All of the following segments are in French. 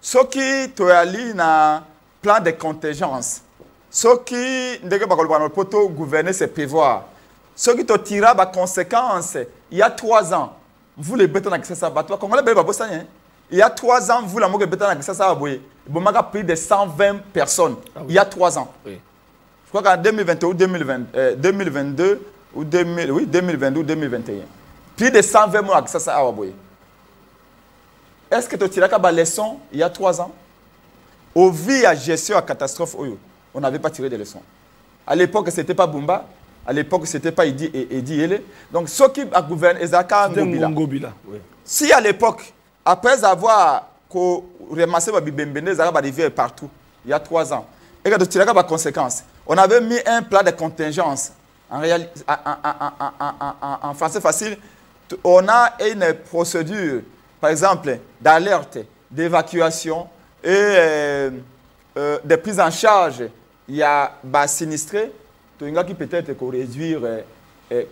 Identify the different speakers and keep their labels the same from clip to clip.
Speaker 1: Ce qui toyali na plan de contingence. Ce qui ndeke bakolba na poto gouverner c'est prévoir. Ce qui te tira ba conséquence il y a 3 ans. Vous les bétons avec ça bateau congolais bébé bosanye. Il y a 3 ans vous la moque bétons avec ça boye. Bon m'a pris de 120 personnes. Ah oui. Il y a 3 ans. Oui. Je crois qu'en 2021 ou 2022 ou 2022 ou 2021. Plus de 120 mois avec ça boye. Est-ce que tu tires la leçon il y a 3 ans? Au vu à gestion à catastrophe, on n'avait pas tiré de leçons. À l'époque, ce n'était pas Bumba. À l'époque, ce n'était pas Idi Ele. Donc, ceux qui a gouverné, Ezaka Ngobila. Oui. Si à l'époque, après avoir ramassé Babibembene, Zara arrivé partout, il y a 3 ans, et que tu tires la conséquence, on avait mis un plan de contingence. En français facile, on a une procédure, par exemple, d'alerte, d'évacuation et de prise en charge. Il y a des sinistrés qui peut-être réduire,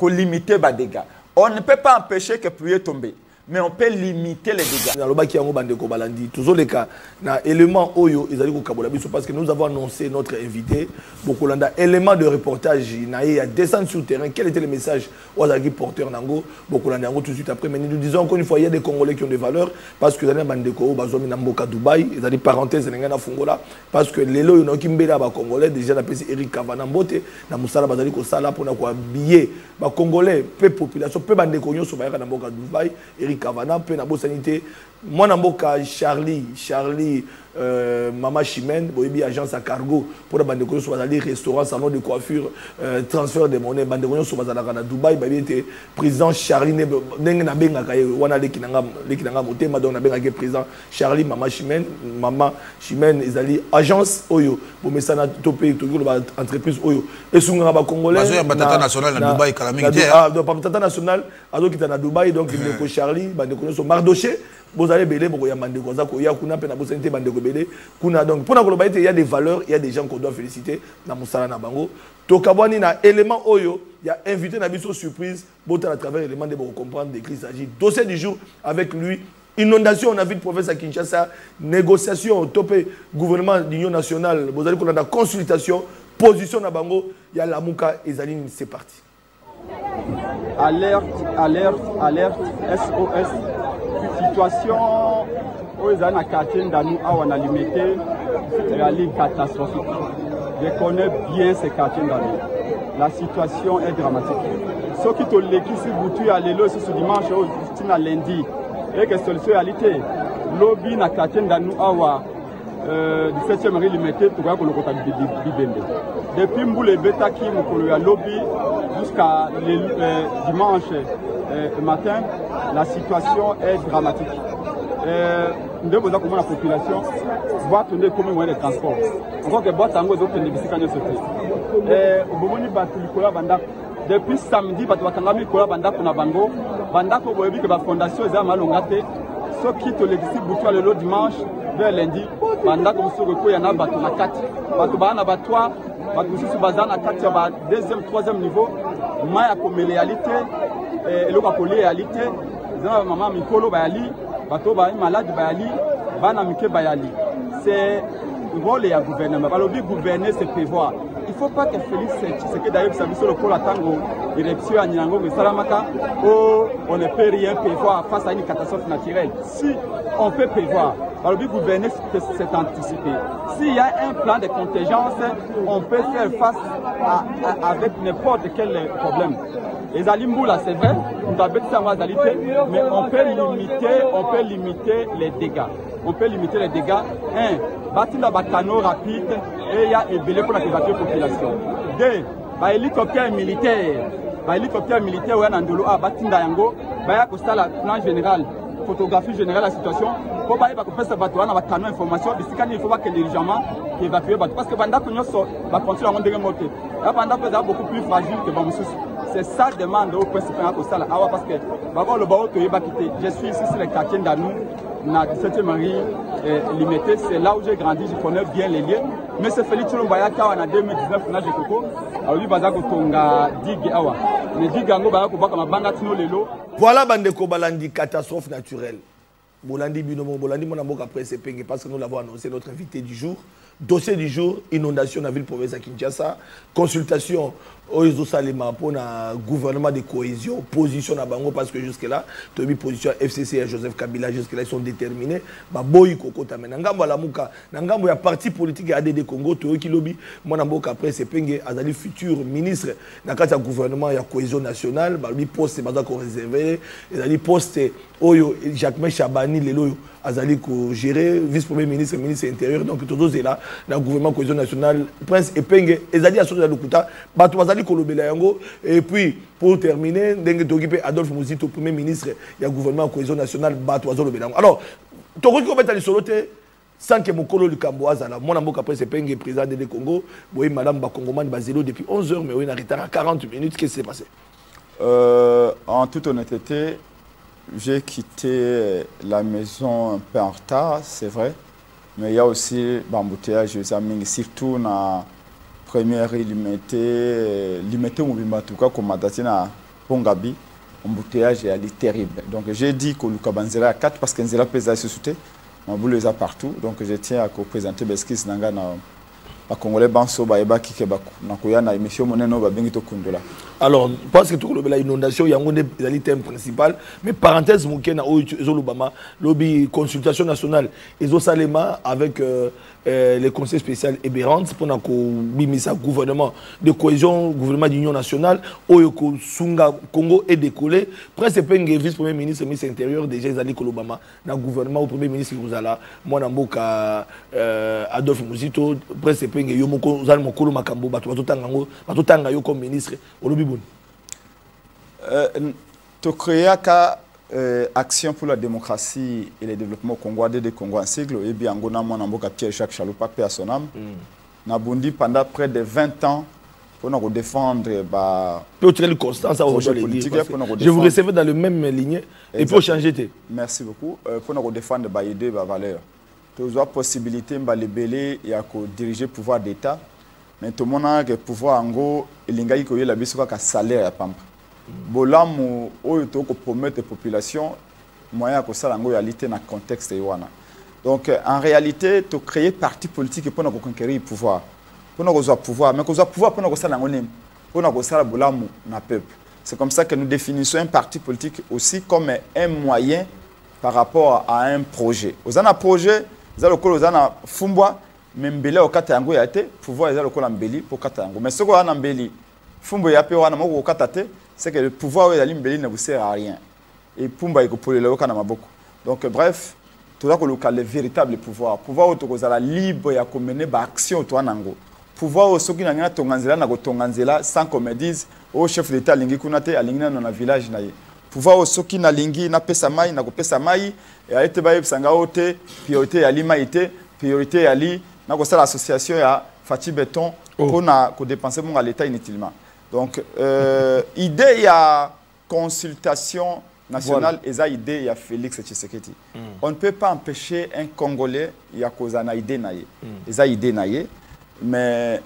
Speaker 1: limiter les dégâts. On ne peut pas empêcher que pluie tombe, mais on peut limiter les dégâts. Toujours les cas, élément Oyo, parce que nous avons annoncé notre invité, Bokolanda, élément de reportage, il y a descendre sur le terrain. Quel était le message aux agriculteurs Nango, Bokolanda tout de suite après. Mais nous disons encore une fois, il y a des Congolais qui ont des valeurs, parce que les Bandeko, Bazomi Namboka Dubaï, ils ont des parenthèses, parce que les lois qui sont Congolais, déjà la PC Eric Kavana Mbote, Namusala Bazali Kosala, pour nous habiller, Congolais, peu population, peu Bandeko, sur Namboka Dubaï, Eric Kavana, peu Nabo Sanité, moi Namboka Charlie, Mama Chimène, Boyebi agence à cargo pour la bande de sur les restaurants, salon de coiffure, transfert de monnaie, bande de sur à Dubaï, Baby était président Charlie Nenga Benga wana lekinanga motema donc na benga président Charlie Mama Chimène ezali agence Oyo pour mesana topé to entreprise Oyo et sunga ba congolais
Speaker 2: bazo ya batata national na Dubaï kala mingi
Speaker 1: ah donc batata national azo kita na Dubaï donc il ko Charlie bande de so Mardoché. Vous allez belé pour y a mandé comme ça qu'il y a kuna pena bosente bande de belé kuna donc pour la globalité il y a des valeurs il y a des gens qu'on doit féliciter na musala na bango to kabwani na élément Oyo il y a invité na biso surprise botal à travers élément de pour comprendre de qui il s'agit dossier du jour avec lui. Inondation, on a vu le professeur à Kinshasa, négociation au topé gouvernement d'union nationale, vous allez qu'on a la consultation, position na bango, il y a la Mouka et Zaline, c'est parti.
Speaker 3: Alerte, alerte, alerte, SOS. Situation où ils ont un quartier dans nous, on a limité, c'est catastrophique. Je connais bien ces quartiers dans nous. La situation est dramatique. Ceux qui ont l'équipe, si vous tuez à l'élo, c'est ce dimanche, c'est un lundi. Et que solution réalité, lobby na quartier dans nous, 17e rue limité, pour que le côté Bibembe. Depuis Mboulé Beta qui me lobby jusqu'à dimanche matin, la situation est dramatique. Nous devons voir comment la population va tourner comme moyen de transport. Encore que boîte tango autres ne bisika ne sauter. Obomoni batu likola banda depuis samedi batu bakangami likola banda kuna bango banda ko boyebi que la fondation eza malongate ceux qui te l'existe boutoir le dimanche vers lundi banda ko muso ko yana batu na kati batu bana batwa batu muso bazana kati ya deuxième troisième niveau maya ko réalité et le ko réalité zana maman mikolo bayali bato ba malade bayali bana mike bayali c'est le rôle du gouvernement balobi gouverner c'est prévoir il faut pas que Félix Tshisekedi d'ailleurs ça sur le pôle tango élection à Nyango mais Salamaka on ne peut rien prévoir face à une catastrophe naturelle si on peut prévoir balobi gouverner c'est anticiper s'il y a un plan de contingence on peut faire face avec n'importe quel problème. Les Alimboula, c'est vrai, nous avons mais on peut limiter les dégâts. On peut limiter les dégâts. Un, bâtir un canot rapide et il y a un belé pour évacuer la population. Deux, hélicoptère militaire. Hélicoptère militaire, on a un bâtiment d'Ayango, il y a un plan général, photographie générale de la situation. Pour que ce bateau ait un canot d'information, il faut que les dirigeants évacuent le bateau. parce que banda ko nyoso ba continuer à ndenge moté ya banda peut être beaucoup plus fragile que bamususu. C'est ça demande au principal ko sala awa parce que baba le bao to yeba kité. Je suis ici sur le quartier d'Anou na 17e rue limité, c'est là où j'ai grandi, je connais bien les lieux. Mais c'est Félix Tshilombo Ka en 2019 na Jekoko ali baza ko tonga digue awa. Ne digue ngo ba ko baka mabanga tino lelo.
Speaker 4: Voilà bande ko balandi catastrophe naturelle. Bolandi Binomo, Bolandi Monamboka après CPNG, parce que nous l'avons annoncé, notre invité du jour. Dossier du jour, inondation dans la ville province à Kinshasa, consultation au Salema pour le gouvernement de cohésion, position à Bango, parce que jusque-là, tu as mis position FCC et Joseph Kabila, jusque-là, ils sont déterminés. Boy Koko Tamen. Nangambo Alamuka, Nangambo, il y a parti politique ADD Congo, tu as qui lobby, Monamboka après CPNG, Azali futur ministre, dans le gouvernement, il y a cohésion nationale, il y a poste, c'est pas qu'on réservé, il y a poste, Jacques Chabani, les loyaux. Azali ko gérer vice-premier ministre, ministre intérieur, donc tous est là dans le gouvernement cohésion nationale, Prince Epenge, Ezali associé à Lukuta, Batou Azali Kolobela Yango, et puis pour terminer, Dengue Togipe Adolphe Mouzito, premier ministre, il y a le gouvernement cohésion nationale, Batou Azali Kolobela Yango. Alors, Togo qui va être soloté sans que mon colo du Cambo Azala, mon amour après Epenge, président de Congo, oui, madame Bakongoman Basilo depuis 11 h, mais oui, il a retard à 40 minutes, qu'est-ce qui s'est passé?
Speaker 1: En toute honnêteté, j'ai quitté la maison un peu en retard, c'est vrai. Mais il y a aussi l'embouteillage, surtout dans la première limité en tout cas, comme à Pongabi, l'embouteillage est terrible. Donc j'ai dit que le Kabanzela a 4 parce que Nzela pèse à se souter. Ma boule est partout. Donc je tiens à présenter Beskis Nanga na Congolais Banso Baeba Kikebaku. Nakoya na émission Moneno Babengito Kundola. Alors,
Speaker 4: parce que tout le inondation, il y a un thème principal. Mais parenthèse, Obama, lobby consultation nationale, et Salema avec les conseils spéciaux Ebérant pour le gouvernement de cohésion, gouvernement d'union nationale, Oyoko Sunga Congo est décollé. Presque vice-premier ministre, ministre intérieur, déjà Zali Kolobama, dans le gouvernement, au premier ministre Mouzala, moi Namboka Adolphe Mouzito, presque Yomoko Zalmokolo Makambo, Batotanga Yo comme ministre, au lobby.
Speaker 1: Tu crées Action pour la démocratie et le développement au Congo, des Congo en sigle, et bien Angona Mwanamboka Pierre Jacques Chaloupa, paix à son âme. Nabundi pendant près de 20 ans pour nous défendre.
Speaker 4: Je vous recevais dans le même ligne et pour changer.
Speaker 1: Merci beaucoup. Pour nous défendre des valeurs. Tu as la possibilité de libérer et de diriger le pouvoir d'État. Mais tout le monde a le pouvoir en gros, il y a un salaire à Pampa. Bolamu, où il faut promettre la population, moyen que ça l'ango réalité dans le contexte. Donc en réalité, tu crées parti politique pour nous conquérir le pouvoir. Pour nous avoir pouvoir, mais qu'on a pouvoir pour nous ça l'ango pour nous ça bolamu na peuple. C'est comme ça que nous définissons un parti politique aussi comme un moyen par rapport à un projet. Vous avez un projet, vous avez un fumbwa. Mais mbele okata yango ya te pouvoir eza lokola mbeli pour kata yango mais soko wana mbeli fumbo ya pe wana moko okata te c'est que le pouvoir ya mbeli ne vous sert à rien et pumba ikopolela okana maboko donc bref tout ça que le véritable pouvoir otokozala libre ya mener ba action to nango pouvoir soki na ngana tonganzela na kotonganzela sans qu'on me dise au chef d'état lingi kuna te alingina na village na ye pouvoir soki na lingi na pesa mai na ko pesa mai et ete ba yebsanga ote priorité ya lima ite priorité ya li na l'association ya Fati Béton pour dépenser à l'État inutilement. Donc, idée ya consultation nationale, et ça idée ya Félix Tshisekedi. On ne peut pas empêcher un Congolais ya cause na idée naie. Et ça idée naie, mais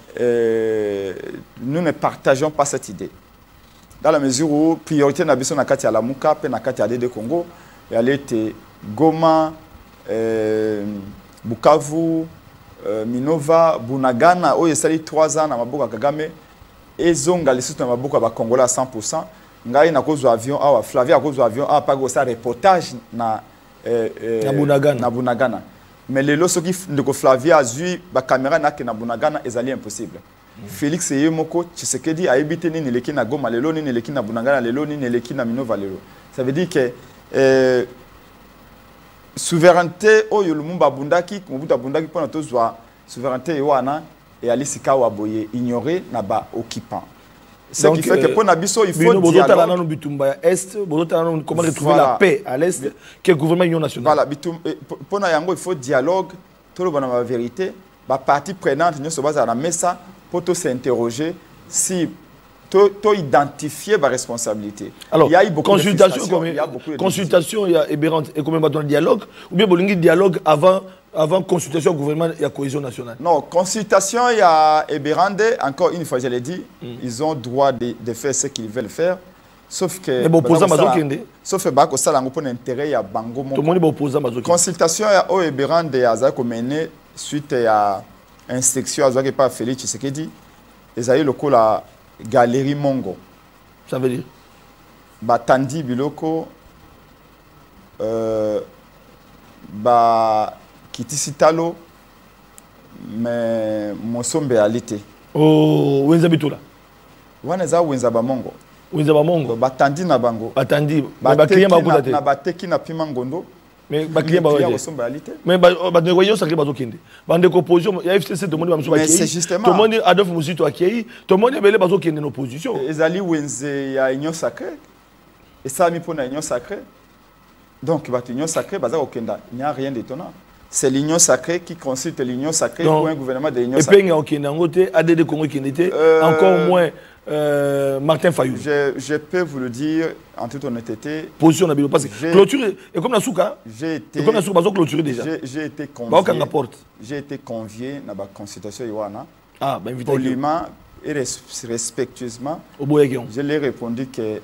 Speaker 1: nous ne partageons pas cette idée. Dans la mesure où priorité na biso na kati ya Lamuka pe na kati ya ADD Congo, et elle était Goma, Bukavu, Minova, Bunagana, où il y a 3 ans, Maboka Kagame, et Zonga, les soutiens Maboka Congolais à 100%. Ngai na cause avion, Flavia à cause avion, pas ça reportage na Bunagana. Mais les lots qui de Flavia a vu la caméra na Bunagana est impossible. Félix Yemoko, Tshisekedi a habité ni leki na Goma, lelo ni leki na Bunagana, lelo ni leki na Minova lelo. Ça veut dire que souveraineté au Lumumba Bundaki, Mobutu Bundaki pour notre souveraineté wana et Alisika Waboye ignoré naba occupant. Ce qui fait que pour Nabiso il faut dialogue.
Speaker 4: Comment retrouver la paix à l'est que le gouvernement union nationale.
Speaker 1: Voilà, pour Nayango il faut dialogue, tout le monde a la vérité, la partie prenante nous se base à la messa pour s'interroger si to identifier ma responsabilité.
Speaker 4: Alors, il y a eu beaucoup de consultation, il y a Ebérant et combien de dialogue ou bien il y a dialogue avant consultation au gouvernement et à cohésion nationale.
Speaker 1: Non, consultation il y a Ebérant, encore une fois je l'ai dit, ils ont droit de faire ce qu'ils veulent faire. sauf que sauf que bako sala ngo pour intérêt ya bango mon.
Speaker 4: Tout le monde est opposant bazoki.
Speaker 1: Consultation ya o eberande aza ko mener suite à inspection aza que pas Félix Tshisekedi ezali lokola galerie Mongo.
Speaker 4: Ça veut dire
Speaker 1: batandi biloko ba kitisitalo mais mosombe alite.
Speaker 4: Oh, wenza bitula.
Speaker 1: Wana za wenza ba Mongo.
Speaker 4: Wenza ba Mongo.
Speaker 1: Batandi na bango.
Speaker 4: Batandi. Ba client ba kutate.
Speaker 1: Na bateki na pima ngondo.
Speaker 4: Mais ba client ba waje.
Speaker 1: Mosombe alite.
Speaker 4: Mais ba de voyons sacré bazokinde. Bande opposition, il y a FCC tout le monde ba msuba
Speaker 1: qui.
Speaker 4: Tout le monde Adolphe Musito akei, tout le monde belé bazokinde en opposition.
Speaker 1: Ezali wenze ya union sacrée. Et ça mi pona union sacrée. Donc l'union sacrée baza okenda, il n'y a rien d'étonnant. C'est l'union sacrée qui consulte l'union sacrée pour un gouvernement de l'union sacrée.
Speaker 4: Et puis, il y a ADD Congo qui était encore moins Martin Fayou.
Speaker 1: Je peux vous le dire en toute honnêteté.
Speaker 4: Position de parce que clôture et comme la souka. J'ai été clôturé déjà.
Speaker 1: J'ai été convié à la consultation Iwana.
Speaker 4: Ah, ben invité.
Speaker 1: Poliment et respectueusement. Je lui ai répondu que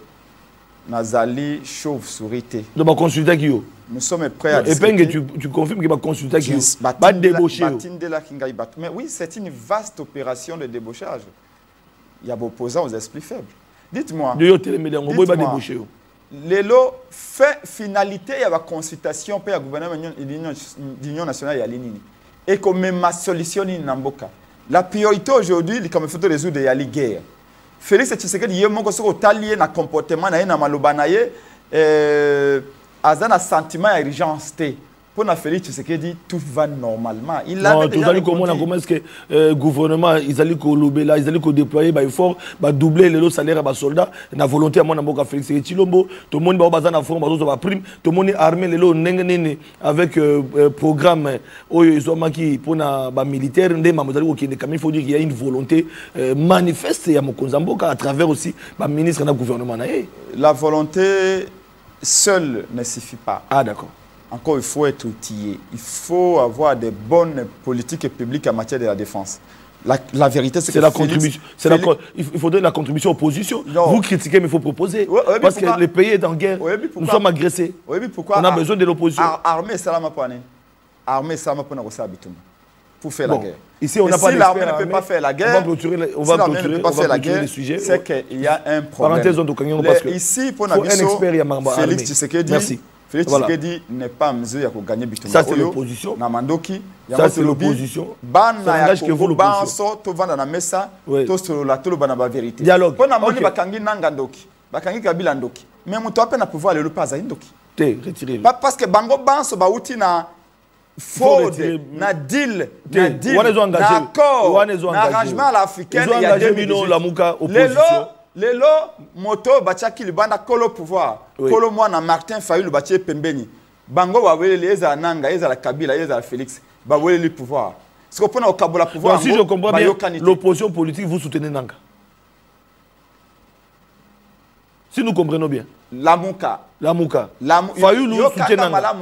Speaker 1: Nazali chauve-souris.
Speaker 4: Donc ma consultation qui yo.
Speaker 1: Nous sommes prêts à
Speaker 4: discuter. Et puis tu confirmes que ma consultation qui yo. Pas débauché.
Speaker 1: Mais oui, c'est une vaste opération de débauchage. Il y a des opposants aux esprits faibles. Dites-moi. Lelo fait finalité il y a la consultation pour le gouvernement de l'Union nationale et comme même ma solution n'amboka. La priorité aujourd'hui, comme il faut résoudre la guerre. Félix Tshisekedi yé moko soko talié na comportement na maloba na ye azana sentiment d'urgence té pour na Félix Tshisekedi tout va normalement. Il a
Speaker 4: tout allait comment est-ce que gouvernement ils allaient ko lobela ils allaient ko déployer ba effort ba doubler le salaire ba soldats na volonté à mon mboka Félix Tshisekedi Chilombo tout le monde ba bazana front ba ba prime tout le monde armé le lo nene avec programme oyo izomaki pour na ba militaire ndema mozali ko kende comme il faut dire qu'il y a une volonté manifeste ya mokonza mboka à travers aussi ba ministre na gouvernement na ye.
Speaker 1: La volonté seule ne suffit pas.
Speaker 4: Ah d'accord.
Speaker 1: Encore, il faut être outillé. Il faut avoir des bonnes politiques publiques en matière de la défense. La vérité, c'est que
Speaker 4: la contribution. Il faudrait la contribution opposition.
Speaker 1: Non.
Speaker 4: Vous critiquez, mais il faut proposer. Parce que le pays est en guerre. Nous sommes agressés. On a besoin de l'opposition.
Speaker 1: Armée, ça l'a pas. Armée, ça l'a pas pour faire la guerre.
Speaker 4: Ici, on n'a pas
Speaker 1: si l'armée ne peut pas faire la guerre,
Speaker 4: on va clôturer le sujet.
Speaker 1: C'est qu'il y a un problème.
Speaker 4: Parenthèse,
Speaker 1: ici, pour
Speaker 4: un expert, il y a
Speaker 1: Félix Tshisekedi.
Speaker 4: Merci.
Speaker 1: Félix Tshisekedi n'est pas en mesure de gagner Bitumba.
Speaker 4: Ça, c'est l'opposition.
Speaker 1: Ça,
Speaker 4: c'est l'opposition.
Speaker 1: Bana ya ko banso to vanda na mesa to solola to lobana ba vérité.
Speaker 4: Dialogue.
Speaker 1: Pona moni bakangi nanga ndoki. Bakangi kabila ndoki. Mais muto ape na pouvoir le pas za ndoki.
Speaker 4: Retirez.
Speaker 1: Parce que bango banso ba uti na fraude, na deal, na accord, na arrangement à l'africain, il y a 2018. Lelo moto bachaki libanda kolo pouvoir. Kolo mwana Martin Fayulu batie pembeni. Bango wawele eza nanga, eza la Kabila, eza la Félix. Bawele le pouvoir. Ce qu'on a au Kabola pouvoir.
Speaker 4: Si je comprends bien, l'opposition politique, vous soutenez Nanga. Si nous comprenons bien.
Speaker 1: Lamouka.
Speaker 4: Fayulu soutient Nanga.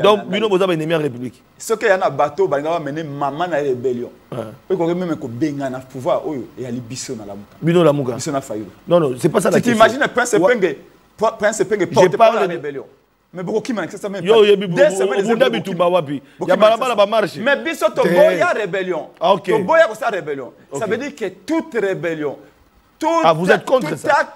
Speaker 4: Donc, Bino Boza est ennemi en République.
Speaker 1: Ce qu'il y a un bateau, il va mener maman à la rébellion. Il faut même que Benga na pouvoir et ali biso na Lamouka.
Speaker 4: Bino Lamouka.
Speaker 1: Biso na Fayulu.
Speaker 4: Non, c'est pas ça la question.
Speaker 1: Tu t'imagines Prince Penge porte par la rébellion. Mais beaucoup qui m'a ça même. Mais biso to boya rébellion. To boya ko sa rébellion. Ça veut dire que toute rébellion
Speaker 4: vous êtes contre ça.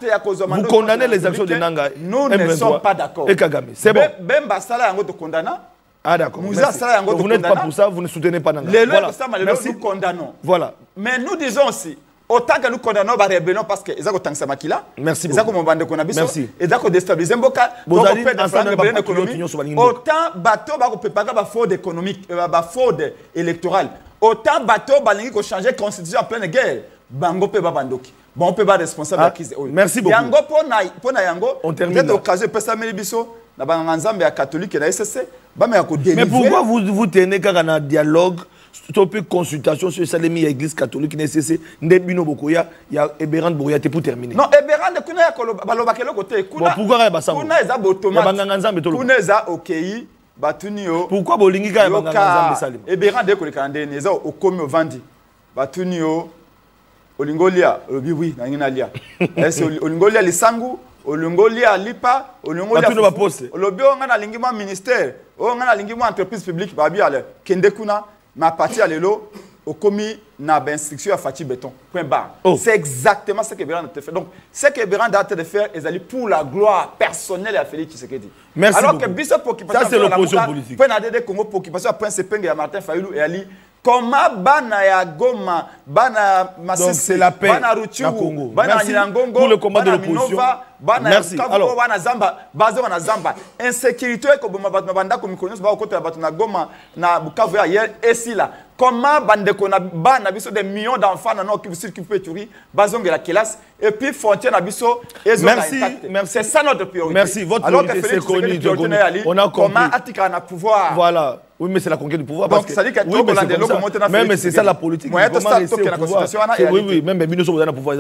Speaker 4: Vous condamnez les actions de Nanga.
Speaker 1: Nous ne sommes pas d'accord.
Speaker 4: Et Kagame, c'est bon.
Speaker 1: Bemba Sala yango to condamna.
Speaker 4: Ah d'accord.
Speaker 1: Vous
Speaker 4: n'êtes pas pour ça, vous ne soutenez pas Nanga.
Speaker 1: Voilà. Nous condamnons.
Speaker 4: Voilà.
Speaker 1: Mais nous disons aussi, autant que nous condamnons la rébellion parce que Ezako Tangsa Makila,
Speaker 4: merci beaucoup.
Speaker 1: Merci. Ezako déstabiliser Mboka, autant bateau va préparer la fraude économique, la fraude électorale. Autant bateau va changer la constitution en pleine guerre. Bango pe babandoki. Bon, on peut pas responsable de la crise.
Speaker 4: Merci beaucoup.
Speaker 1: Yango pona yango.
Speaker 4: On termine.
Speaker 1: Peut-être occasion de passer à Mélibiso, na banganzambe ya catholique et la SSC.
Speaker 4: Mais pourquoi vous tenez quand on a un dialogue, une consultation sur Salemi à l'église catholique, NSC, Ndebino Bokoya, il y a Eberand Bokoya pour terminer.
Speaker 1: Non, Eberand de Kuna Balobakelo côté.
Speaker 4: Pourquoi
Speaker 1: Kuna eza botomate. Kuna eza okei. Batunio.
Speaker 4: Pourquoi Bolingi ka banganzambe Salemi?
Speaker 1: Eberand de Kolikande neza okomi ovandi. Batunio. Olingolia, oui, Nanginalia. Olingolia Lisangu, olungo lia lipa olungo lia
Speaker 4: Batu na poste.
Speaker 1: olobi on na lingima ministère on na lingima entreprise publique babi ale kende kuna ma partie alelo okomi na instruction à Fati Béton point barre. C'est exactement ce que Béran a fait. Donc ce que Béran a de faire est aller pour la gloire personnelle à Félix Tshisekedi.
Speaker 4: Merci
Speaker 1: alors
Speaker 4: beaucoup.
Speaker 1: que Bissop pour qui passe
Speaker 4: ça c'est l'opposition politique.
Speaker 1: Point na de Congo pour qui passe à Point Sepeng et à Martin Fayulu et Ali. Comment bana ya Goma, bana Masisi,
Speaker 4: c'est la paix
Speaker 1: bana Rutshuru,
Speaker 4: Congo.
Speaker 1: bana
Speaker 4: Merci
Speaker 1: Nyangongo,
Speaker 4: pour le combat de
Speaker 1: bana
Speaker 4: l'opposition.
Speaker 1: Minova, bana
Speaker 4: Merci.
Speaker 1: Kabuko,
Speaker 4: Alors,
Speaker 1: bana Zamba, bazo wana Zamba. Insécurité ko boma batu banda ko mikonyos ba okota batu na Goma na Bukavu hier et si là. Comment bande ko na bana biso des millions d'enfants na no qui circulent turi, bazonge la classe et puis frontière na biso
Speaker 4: merci.
Speaker 1: C'est ça notre priorité.
Speaker 4: Merci, votre
Speaker 1: alors
Speaker 4: priorité
Speaker 1: que
Speaker 4: c'est connu.
Speaker 1: on a comment atika na pouvoir.
Speaker 4: Voilà. Oui, mais c'est la conquête du pouvoir.
Speaker 1: Donc, ça dit que
Speaker 4: oui, mais c'est ça la politique.
Speaker 1: Comment rester au pouvoir.
Speaker 4: Oui, oui, même Bino Sobo na pouvoir.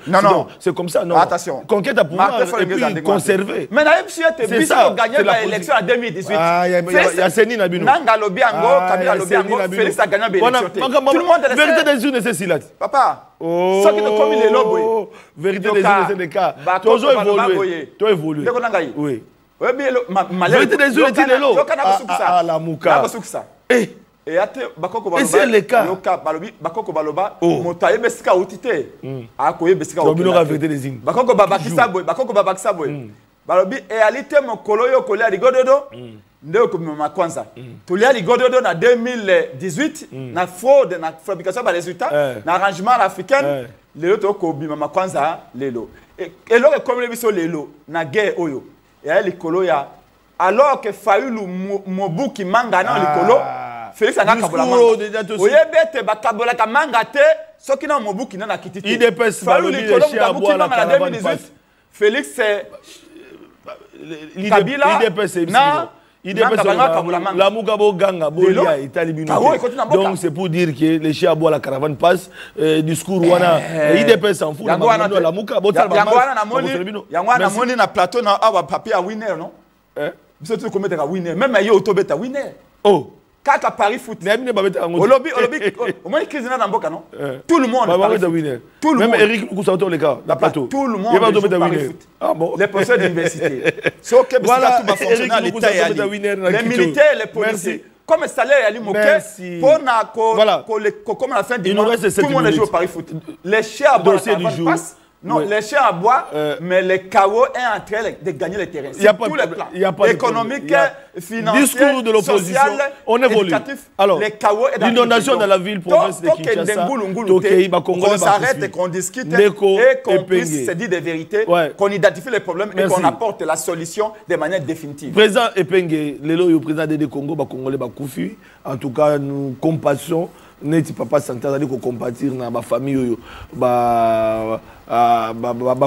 Speaker 1: Non, non.
Speaker 4: C'est comme ça, non.
Speaker 1: Attention.
Speaker 4: Conquête à pouvoir et puis conserver.
Speaker 1: Mais na EPC était Bissop gagné l'élection en 2018.
Speaker 4: Ah, il y a Seni Nabino.
Speaker 1: Nanga Lobiango, Kabila Lobiango, Félix a gagné l'élection. Tout le monde le sait.
Speaker 4: Vérité des urnes, c'est si là.
Speaker 1: Papa.
Speaker 4: Oh,
Speaker 1: ce qui te commis les lobes.
Speaker 4: Vérité des urnes, c'est des cas. Toujours évolué. Toi évolué. Oui. Vérité des urnes, c'est l'eau. Ah, la mouka. Et c'est le cas.
Speaker 1: Bakoko baloba motaye besika utite akoye besika
Speaker 4: utite donc vérité des îles
Speaker 1: bakoko babakisa boy bakoko babakisa boy balobi et alite mokolo yo kolia ligododo ndeko komema kwanza tolia ligododo na 2018 na fraude na fabrication ba résultats na arrangement africain lelo to ko bima kwanza lelo et lelo comme le biso lelo na guerre oyo et ali likolo ya alors que Fayulu Mobuki manga na likolo Félix a kabola manga oyebete bakabola ka manga te soki na Mobuki na kitite
Speaker 4: IDPS Fayulu likolo Mobuki manga na 2018
Speaker 1: Félix Kabila na
Speaker 4: IDPS la Mugabo Ganga Bolia Italibino. Donc c'est pour dire que les chiens boivent la caravane passe discours wana IDPS s'en fout la Muka botala
Speaker 1: Yangwana moni na plateau na awa papier à winner non biso tu commettre à winner même yo autobeta winner
Speaker 4: oh
Speaker 1: kaka Paris foot olobi au moins crise na mboka non tout le monde
Speaker 4: tout le monde même Eric Koussato les gars la plateau
Speaker 1: tout le monde
Speaker 4: ah bon
Speaker 1: les professeurs d'université so que voilà tout va fonctionner à l'état les militaires les policiers comme salaire ali moké pour na ko comme la fin du mois tout le monde joue au Paris foot les chers
Speaker 4: dossier du jour.
Speaker 1: Non, les chiens à bois, mais les KO est en train de gagner le terrain.
Speaker 4: Il y a pas
Speaker 1: tous les plans.
Speaker 4: Il y a pas
Speaker 1: économique, financier,
Speaker 4: discours de l'opposition. On évolue.
Speaker 1: Alors, les KO est
Speaker 4: l'inondation dans la ville province de Kinshasa.
Speaker 1: Qu'on s'arrête et qu'on discute et qu'on puisse se dire des vérités, qu'on identifie les problèmes et qu'on apporte la solution de manière définitive.
Speaker 4: Président Epenge, le président de Congo, Congolais, Bakoufi. En tout cas, nous compassion. Neti papa santé ali ko compatir na ba famille yo ba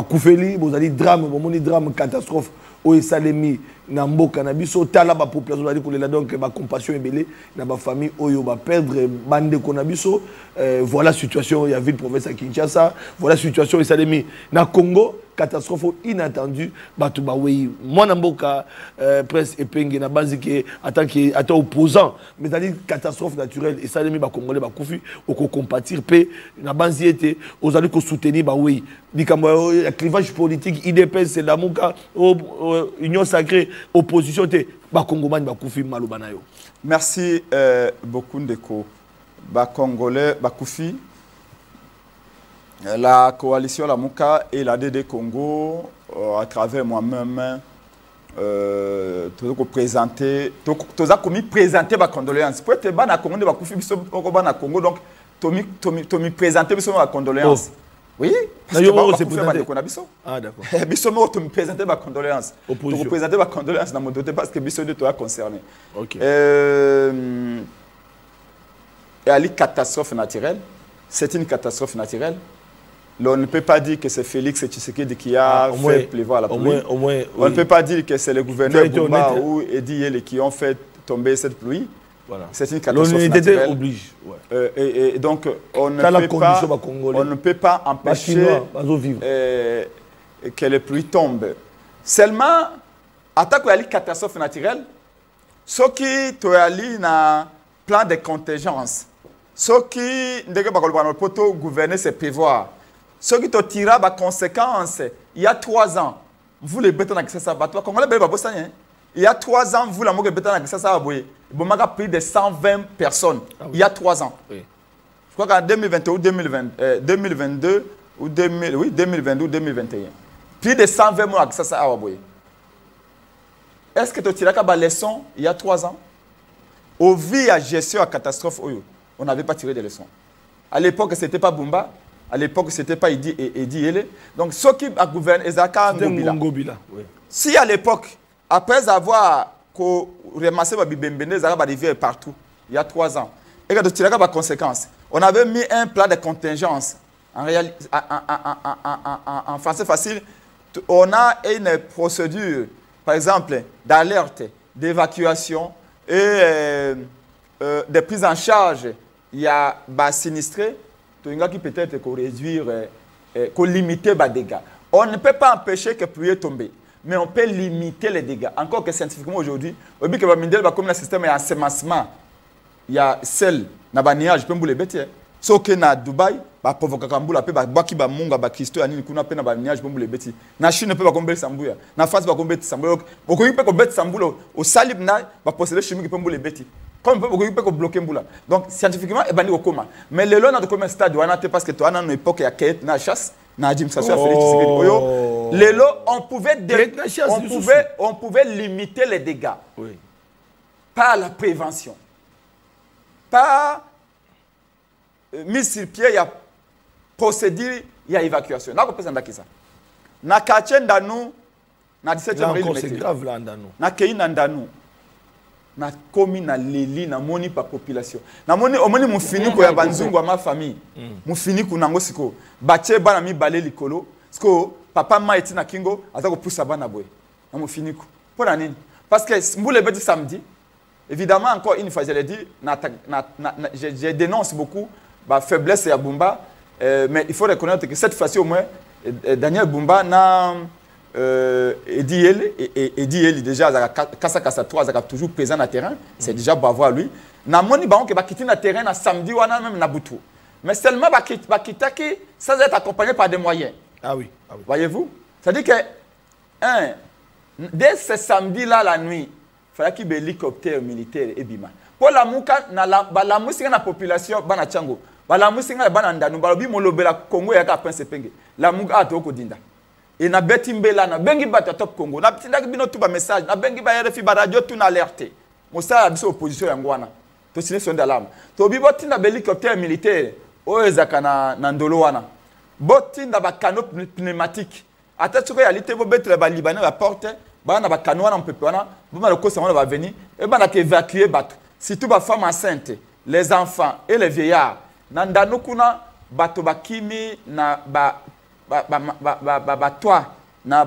Speaker 4: koufeli bozali drame bomoni drame catastrophe o esalemi na mboka na biso tala ba population ali kolela donc ba compassion ebele na ba famille oyo ba perdre bande ko na biso voilà situation ya ville province à Kinshasa voilà situation esalemi na Congo catastrophe inattendue batu ba oui mwana mboka presse Epenge na bazike atant opposant mais ali catastrophe naturelle esalemi ba congolais ba kufi oko compatir pe na banziete ozali ko soutenir ba oui likambo ya clivage politique IDPS c'est la muka union sacrée opposition te ba congomani ba kufi maloba na yo.
Speaker 1: Merci beaucoup Ndeko ba congolais ba kufi. La coalition La Mouka et la DD Congo, à travers moi-même, présenter ma condoléance. Pour être ban à Congo, de à Congo, donc Tomi présenter ma condoléance. Oui, parce que
Speaker 4: ah d'accord.
Speaker 1: Bissomo tu me présenter ma condoléance. Tu me présenter ma condoléance dans mon doté parce que Bissomo tu as concerné.
Speaker 4: OK.
Speaker 1: Et à la catastrophe naturelle, c'est une catastrophe naturelle. On ne peut pas dire que c'est Félix Tshisekedi qui a fait pleuvoir la pluie. On ne peut pas dire que c'est le gouverneur Boumba ou Edi Yele qui ont fait tomber cette pluie.
Speaker 4: Voilà.
Speaker 1: C'est une catastrophe naturelle.
Speaker 4: Oblige.
Speaker 1: Et donc, on ne peut pas empêcher que les pluies tombent. Seulement, en tant que catastrophe naturelle, ce qui est un plan de contingence, ce qui est gouverner, c'est prévoir. Ce qui te tira la conséquence, il y a 3 ans, vous les bêtes dans ça va toi Congolais bébé bossanien. Il y a 3 ans, vous la moque bêtes dans ça va boyer. Bon, m'a plus de 120 personnes. Ah oui. Il y a 3 ans. Oui. Je crois qu'en 2021 ou 2022 ou 2022 ou 2021. Plus de 120 mois que ça va boyer. Est-ce que tu tirais la leçon il y a 3 ans? Au vu de la gestion à catastrophe, on n'avait pas tiré de leçons. À l'époque, ce n'était pas Bumba. À l'époque, ce n'était pas Idi Ele. Donc, ceux qui ont gouverné, ils Ngobila. Oui. Si à l'époque, après avoir ramassé les bibembene, ils arrivaient partout, il y a 3 ans, et que tu tirais les conséquences, on avait mis un plan de contingence. En français facile, on a une procédure, par exemple, d'alerte, d'évacuation et de prise en charge. Il y a des sinistrés qui peut-être réduire, limiter les dégâts. On ne peut pas empêcher que pluie tombe, mais on peut limiter les dégâts. Encore que scientifiquement aujourd'hui, on dit que comme le système d'ensemencement, il y a celle dans le nuage, peut les bêter. Sauf que na Dubaï, ba provoka kambula pe ba baki ba munga ba Kristo ani kuna pe na ba nuage pombo le beti. Na Chine pe ba kombe sambuya. Na France ba kombe sambuya. Boko pe ko beti sambulo au salib na ba procédé chimique pombo le beti. Comme boko pe ko bloquer mbula. Donc scientifiquement e bani okoma. Mais le long na de comme stade wana te parce que toi na une époque ya quête na chasse na administration Félix Tshisekedi oyo. Le long on pouvait limiter les dégâts. Oui. Par la prévention. Par mis sur pied, il y a procédure, il y a évacuation. Là, on peut s'en ça. Na quartier d'Anou, na 17e
Speaker 4: région. C'est grave là, d'Anou.
Speaker 1: Na Keï d'Anou. Na commune, na Leli, na moni pa population. Na moni, au moni, mon fini ko ya banzungu à ma famille. Mon fini ko nango siko. Bache bana mi balé likolo. Siko, papa ma eti na kingo, azako poussa bana boy. Na mon fini ko. Pour la nini? Parce que mboule bedi samedi. Évidemment, encore une fois, je l'ai dit, je dénonce beaucoup la faiblesse de Bumba, mais il faut reconnaître que cette fois-ci au moins, Daniel Bumba n'a Edi Eli déjà, Kassa 3, a toujours présent dans le terrain, c'est déjà bravo à lui. Na moni baon que va quitter le terrain na samedi ou même na Boutou. Mais seulement va quitter sans être accompagné par des moyens.
Speaker 4: Ah oui, ah oui.
Speaker 1: Voyez-vous? C'est-à-dire que dès ce samedi-là, la nuit, il fallait qu'il y ait un hélicoptère militaire et bima. Pour la mouka, la musique na population, bana chango. La musique na bana ndanu, balobi molobela Congo ya ka pense penge. La mouka a toko dinda. Et na betimbela na bengi bata top Congo. Na tinda bino tuba message, na bengi ba RFI ba radio tu na alerté. Mosa biso opposition ya ngwana. To signer son d'alarme. To bi botinda hélicoptère militaire o ezaka na ndolo wana. Botinda ba canot pneumatique. Ata tsoko ya lite bo betre ba libanais ba porte. Bana ba kanwana mpepe wana, bama le kosa wana va venir et bana ke évacuer bato. Surtout les femmes enceintes, les enfants et les vieillards. Nandano kuna bato bakimi na toit na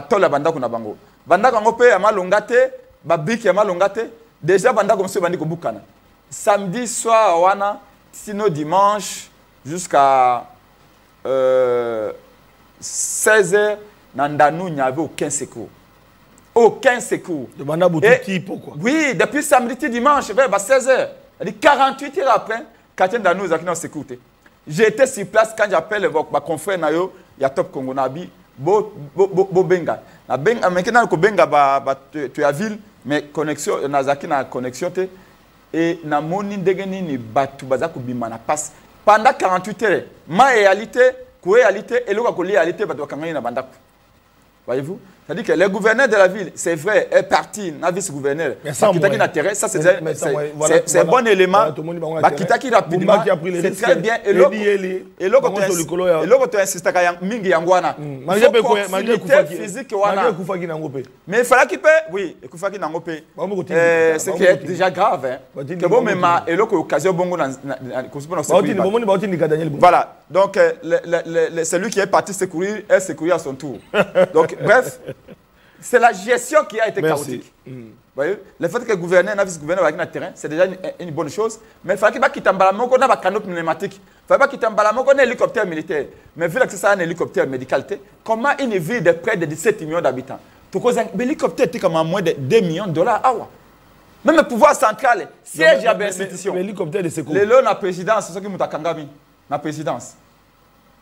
Speaker 1: tola bandako na bango. Bandako ngo pe ya malongate, biki ya malongate. Déjà bandako monsieur bandiko bukana. Samedi soir wana, sinon dimanche jusqu'à 16h nandano n'y avait aucun secours. Aucun secours.
Speaker 4: Demande à Boutouti, pourquoi?
Speaker 1: Oui, depuis samedi dimanche, vers 16h. 48 heures après, Katien Danou a secours. J'étais sur place quand j'appelle ma confrère Nayo, il y a Top Congo Nabi, Benga. Maintenant, Benga, tu as ville, mais connexion, Nazaki na connexion. Et na moni degeni ni batu bazaku bimana passe. Pendant 48 heures, ma réalité, et l'autre réalité, batu bakangani na bandaku. Voyez-vous? C'est-à-dire que le gouverneur de la ville, c'est vrai, est parti, n'a vice-gouverneur. Ça, c'est un bon élément. Bakitaki rapidement, c'est très bien. Et l'autre, tu insistes à Mingi Yangwana. Mais il fallait qu'il paie, oui, il fallait qu'il n'en paie. Ce qui est déjà grave. Que bon, mais et l'autre, occasion, bon, voilà. Donc, celui qui est parti secourir est secourir à son tour. Donc, bref. C'est la gestion qui a été chaotique. Voyez? Le fait que le gouverneur et le vice-gouverneur soient sur le terrain, c'est déjà une bonne chose. Mais il fallait qu'il y ait un canot pneumatique. Il fallait qu'il y ait un hélicoptère militaire. Mais vu que c'est un hélicoptère médical, comment une ville de près de 17 millions d'habitants? L'hélicoptère est comme moins de 2 millions de dollars. Même le pouvoir central, siège à l'institution.
Speaker 4: L'hélicoptère de secours.
Speaker 1: Les lots, la présidence, c'est ce qui est Kangami. La présidence.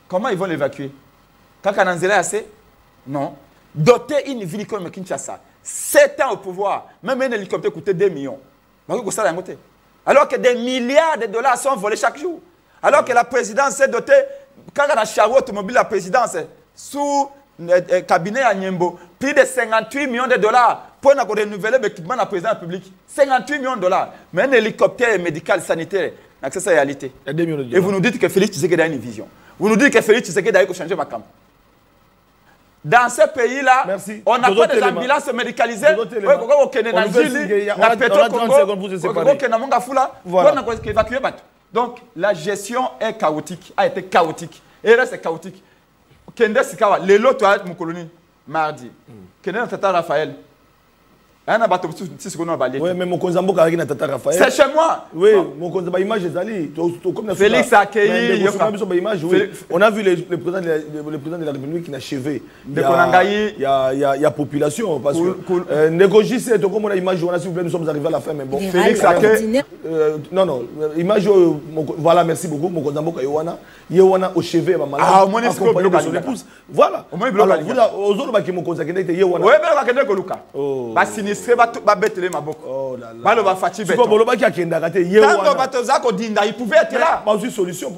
Speaker 1: Comment ils vont l'évacuer? Quand on a assez? Non. doter une ville comme Kinshasa, 7 ans au pouvoir, même un hélicoptère coûtait 2 millions. Alors que des milliards de dollars sont volés chaque jour. Alors que la présidence s'est dotée, quand on a chargé automobile, la présidence, sous le cabinet à Nyembo, plus de 58 millions de dollars pour renouveler l'équipement de la présidence de la République. 58 millions de dollars. Mais un hélicoptère médical, sanitaire, c'est la réalité. Et vous nous dites que Félix Tshisekedi a une vision. Vous nous dites que Félix Tshisekedi a changer ma campagne. Dans ce pays-là, on n'a pas des ambulances médicalisées. Donc, la gestion est chaotique, a été chaotique. Et là, c'est chaotique. Kende Sikawa, les lots, tu as mon colonie, mardi. Kende Tata Raphaël.
Speaker 4: Oui, mais mon Konzambo Karagi na Tata Raphaël.
Speaker 1: C'est chez moi.
Speaker 4: Oui, mon Konzambo image est allée.
Speaker 1: Félix a accueilli.
Speaker 4: On a vu le président de la République qui n'a achevé. Il y a population. Parce que négocier, comme on a image, s'il vous plaît, nous sommes arrivés à la fin. Mais bon,
Speaker 1: Félix a accueilli.
Speaker 4: Non, image, voilà, merci beaucoup. Mon Konzambo Kayowana. Yewana au chevet, ma malade.
Speaker 1: Ah, au moins, c'est
Speaker 4: de son épouse. Voilà. Alors, vous, aux autres, qui m'ont consacré, Yewana.
Speaker 1: Oui, mais il y a Luka.
Speaker 4: Oh là là.
Speaker 1: Il pouvait être là.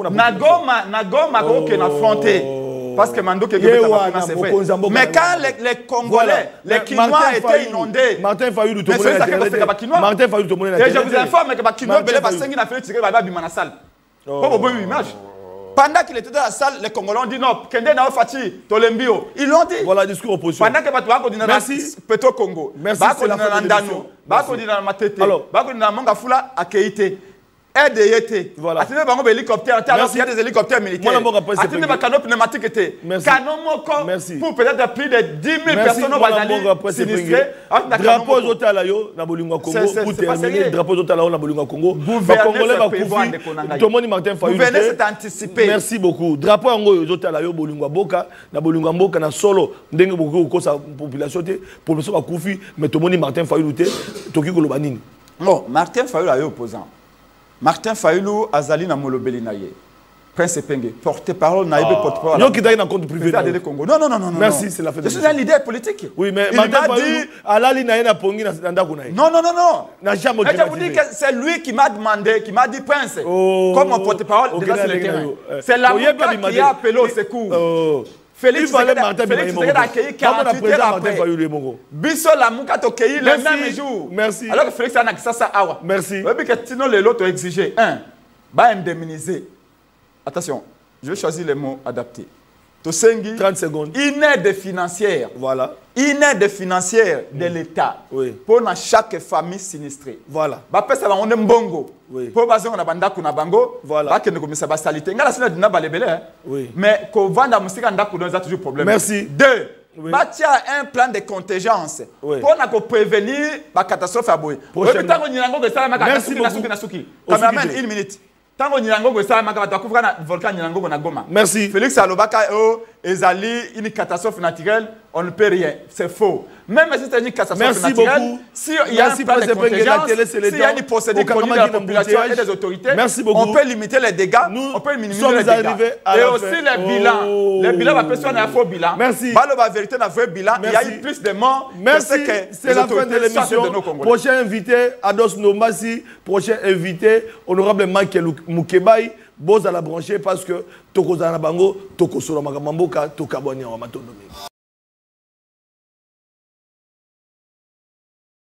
Speaker 1: Nagoma affronté. Parce que Mando c'est vrai. Mais quand les Congolais, les Kinois étaient inondés.
Speaker 4: Martin Fayulu, tout le monde.
Speaker 1: Et je vous informe que les Kinois na salle. Pendant qu'il était dans la salle, les Congolais ont dit non, Kende na Fati, Tolembio. Ils l'ont dit.
Speaker 4: Voilà, discours opposition.
Speaker 1: Pendant que Batuako dit
Speaker 4: merci.
Speaker 1: Peto Congo.
Speaker 4: Merci.
Speaker 1: Bako dit na Ndano. Bako dit na Matete. Bako dit na Mangafula à Keïté. RDT. Voilà. Attendez, il y a des hélicoptères. Il y a des hélicoptères militaires. Attendez, il y a des canaux pneumatiques. Canaux Moko pour peut-être plus de 10 000 personnes au Bazali sinistrées.
Speaker 4: Drapeau aux Otalayo, na Bolingwa Congo. Pour terminer, drapeau aux Otalayo, na Bolingwa Congo.
Speaker 1: Gouverner
Speaker 4: Martin Fayulu.
Speaker 1: Gouverner, c'est anticipé.
Speaker 4: Merci beaucoup. Drapeau aux Otalayo, Bolingwa Boka, na Bolingwa Boka, na solo. Dengue beaucoup ko sa population te, population ba Koufi, mais tout le monde Martin Fayulu te, toki ko lobanini.
Speaker 1: Non, Martin Fayulu est opposant. Martin Fayulu azali na molobeli na ye. Prince Penge, porte-parole naïbe porte-parole.
Speaker 4: Non, qui dans un compte privé.
Speaker 1: Non.
Speaker 4: Merci, c'est la fête.
Speaker 1: Je suis un leader politique.
Speaker 4: Oui, mais Martin Fayulu alali na ye na pongi na ndako na ye.
Speaker 1: Non.
Speaker 4: Na jamais.
Speaker 1: Je vous dis que c'est lui qui m'a demandé, qui m'a dit Prince, comme mon porte-parole, déjà sur le terrain. C'est l'avocat qui a appelé au secours. Félix Tshisekedi a accueilli 48 heures après. Bisso Lamouka t'a accueilli le même jour.
Speaker 4: Merci.
Speaker 1: Alors que Félix a dit ça awa.
Speaker 4: Merci.
Speaker 1: Oui, que sinon les autres ont exigé. Va indemniser. Attention, je vais choisir les mots adaptés.
Speaker 4: 30 secondes.
Speaker 1: Une aide financière.
Speaker 4: Voilà.
Speaker 1: Une aide financière de l'État.
Speaker 4: Oui.
Speaker 1: Pour chaque famille sinistrée.
Speaker 4: Voilà.
Speaker 1: On est mbongo.
Speaker 4: Oui.
Speaker 1: Pour baser on a banda kuna bango.
Speaker 4: Voilà.
Speaker 1: Ba kende komisa ba salité. Ngala sina dina ba lebele.
Speaker 4: Oui.
Speaker 1: Mais ko vanda musika ndako dans toujours problème.
Speaker 4: Merci.
Speaker 1: 2.
Speaker 4: Oui.
Speaker 1: Batia un plan de contingence.
Speaker 4: Oui.
Speaker 1: Pour prévenir la catastrophe à boy. Merci beaucoup. Cameraman, 1 minute. Tango Nirango go sa maka batakufika na volcan Nirango na Goma.
Speaker 4: Merci.
Speaker 1: Félix Alobaka ezali une catastrophe naturelle, on ne peut rien, c'est faux. Même si c'est une catastrophe naturelle, si il y a un plan de contingence, s'il y a une procédure connue de la population et des autorités, on peut limiter les dégâts, on peut minimiser les dégâts. Et aussi les bilans, la personne a un faux bilan.
Speaker 4: Merci.
Speaker 1: La vérité n'a pas bilan, il y a eu plus de morts.
Speaker 4: Merci, c'est la fin de l'émission. Prochain invité, Ados Nombasi, prochain invité, honorable Michael Mukebai. Boz à la brancher parce que Toko Zanabango, Toko Solo Makamamboka, Toka Bonya Wamatonomi.